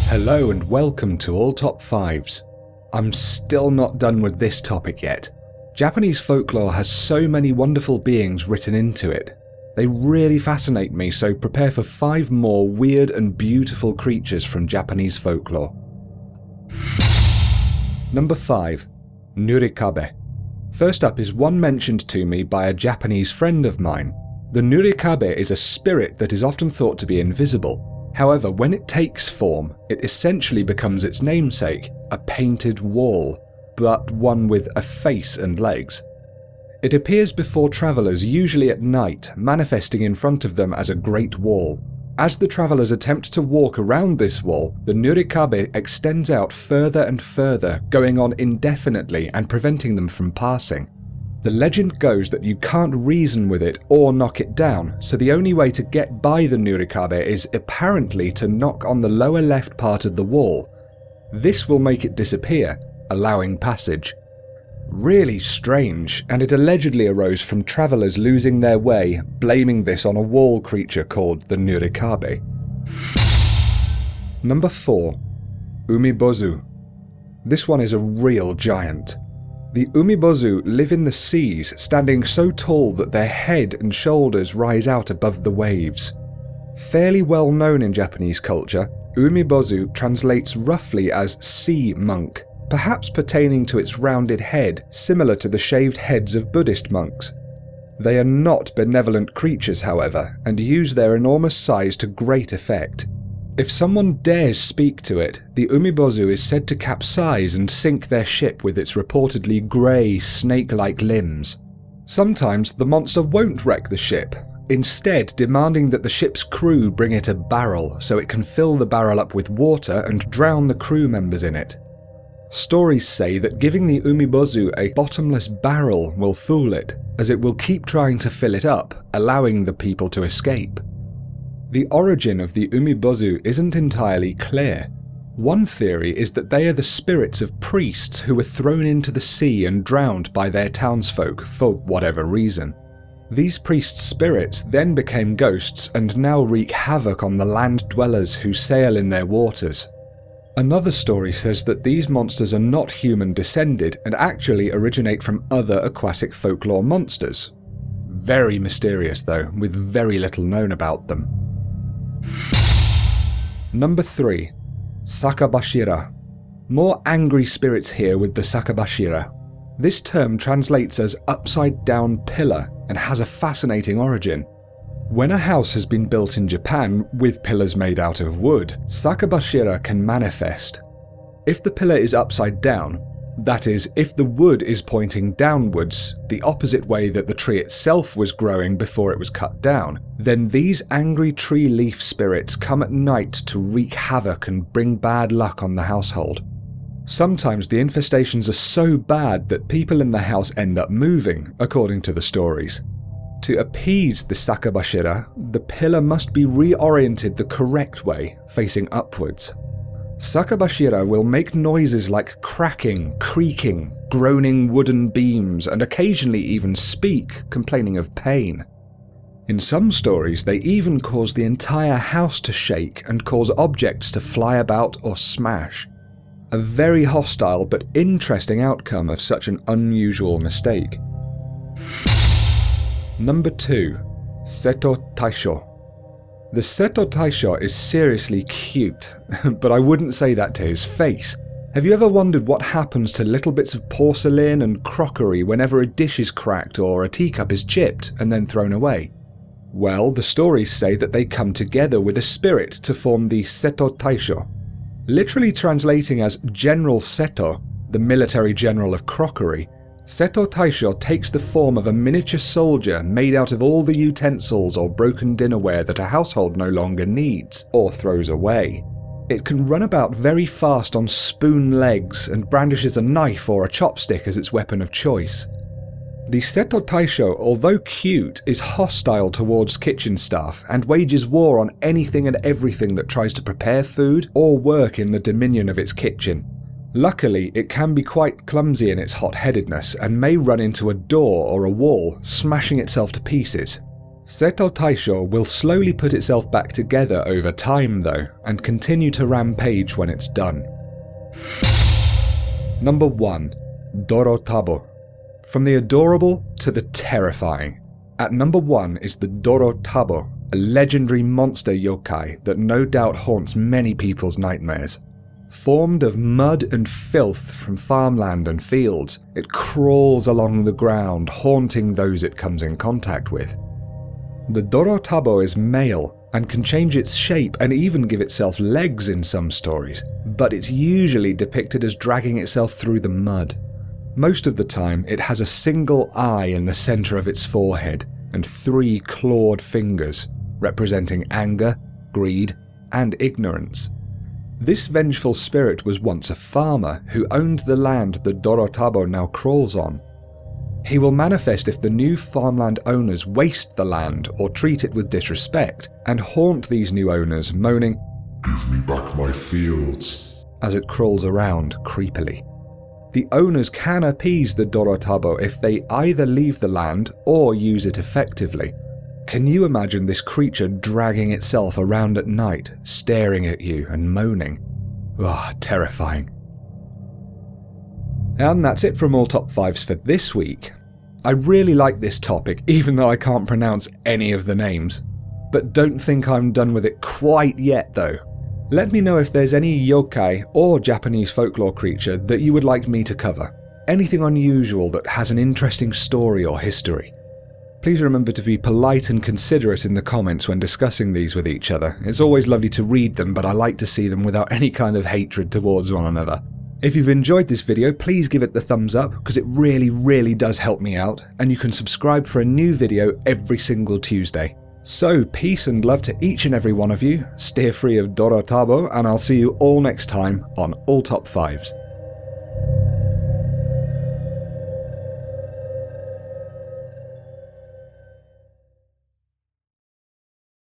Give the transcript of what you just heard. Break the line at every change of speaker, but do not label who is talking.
Hello and welcome to All Top 5s. I'm still not done with this topic yet. Japanese folklore has so many wonderful beings written into it. They really fascinate me, so prepare for 5 more weird and beautiful creatures from Japanese folklore. Number 5. Nurikabe. First up is one mentioned to me by a Japanese friend of mine. The Nurikabe is a spirit that is often thought to be invisible. However, when it takes form, it essentially becomes its namesake, a painted wall, but one with a face and legs. It appears before travellers, usually at night, manifesting in front of them as a great wall. As the travellers attempt to walk around this wall, the Nurikabe extends out further and further, going on indefinitely and preventing them from passing. The legend goes that you can't reason with it or knock it down, so the only way to get by the Nurikabe is apparently to knock on the lower left part of the wall. This will make it disappear, allowing passage. Really strange, and it allegedly arose from travellers losing their way, blaming this on a wall creature called the Nurikabe. Number 4. Umi Bosu. This one is a real giant. The Umi Bosu live in the seas, standing so tall that their head and shoulders rise out above the waves. Fairly well known in Japanese culture, Umi Bosu translates roughly as sea monk, perhaps pertaining to its rounded head, similar to the shaved heads of Buddhist monks. They are not benevolent creatures, however, and use their enormous size to great effect. If someone dares speak to it, the Umi Bosu is said to capsize and sink their ship with its reportedly grey, snake-like limbs. Sometimes the monster won't wreck the ship, instead demanding that the ship's crew bring it a barrel so it can fill the barrel up with water and drown the crew members in it. Stories say that giving the Umi Bosu a bottomless barrel will fool it, as it will keep trying to fill it up, allowing the people to escape. The origin of the Umi Bosu isn't entirely clear. One theory is that they are the spirits of priests who were thrown into the sea and drowned by their townsfolk for whatever reason. These priests' spirits then became ghosts and now wreak havoc on the land dwellers who sail in their waters. Another story says that these monsters are not human descended and actually originate from other aquatic folklore monsters. Very mysterious though, with very little known about them. Number 3. Sokka Bashira. More angry spirits here with the Sokka Bashira. This term translates as upside down pillar and has a fascinating origin. When a house has been built in Japan with pillars made out of wood, Sokka Bashira can manifest. If the pillar is upside down, that is, if the wood is pointing downwards, the opposite way that the tree itself was growing before it was cut down, then these angry tree leaf spirits come at night to wreak havoc and bring bad luck on the household. Sometimes the infestations are so bad that people in the house end up moving, according to the stories. To appease the Sokka Bashira, the pillar must be reoriented the correct way, facing upwards. Sokka Bashira will make noises like cracking, creaking, groaning wooden beams, and occasionally even speak, complaining of pain. In some stories, they even cause the entire house to shake and cause objects to fly about or smash. A very hostile but interesting outcome of such an unusual mistake. Number 2. Seto Taisho. The Seto Taisho is seriously cute, but I wouldn't say that to his face. Have you ever wondered what happens to little bits of porcelain and crockery whenever a dish is cracked or a teacup is chipped and then thrown away? Well, the stories say that they come together with a spirit to form the Seto Taisho. Literally translating as General Seto, the military general of crockery, Seto Taisho takes the form of a miniature soldier made out of all the utensils or broken dinnerware that a household no longer needs, or throws away. It can run about very fast on spoon legs and brandishes a knife or a chopstick as its weapon of choice. The Seto Taisho, although cute, is hostile towards kitchen staff and wages war on anything and everything that tries to prepare food or work in the dominion of its kitchen. Luckily, it can be quite clumsy in its hot-headedness and may run into a door or a wall, smashing itself to pieces. Seto Taisho will slowly put itself back together over time though, and continue to rampage when it's done. Number 1. Dorotabo. From the adorable to the terrifying. At number 1 is the Dorotabo, a legendary monster yokai that no doubt haunts many people's nightmares. Formed of mud and filth from farmland and fields, it crawls along the ground, haunting those it comes in contact with. The Dorotabo is male and can change its shape and even give itself legs in some stories, but it's usually depicted as dragging itself through the mud. Most of the time, it has a single eye in the center of its forehead and 3 clawed fingers, representing anger, greed, and ignorance. This vengeful spirit was once a farmer who owned the land the Dorotabo now crawls on. He will manifest if the new farmland owners waste the land or treat it with disrespect, and haunt these new owners, moaning, "Give me back my fields," as it crawls around creepily. The owners can appease the Dorotabo if they either leave the land or use it effectively. Can you imagine this creature dragging itself around at night, staring at you and moaning? Terrifying. And that's it from all top 5s for this week. I really like this topic, even though I can't pronounce any of the names. But don't think I'm done with it quite yet though. Let me know if there's any yokai or Japanese folklore creature that you would like me to cover. Anything unusual that has an interesting story or history. Please remember to be polite and considerate in the comments when discussing these with each other. It's always lovely to read them, but I like to see them without any kind of hatred towards one another. If you've enjoyed this video, please give it the thumbs up, because it really does help me out, and you can subscribe for a new video every single Tuesday. So, peace and love to each and every one of you, steer free of Dorotabo, and I'll see you all next time on All Top 5s.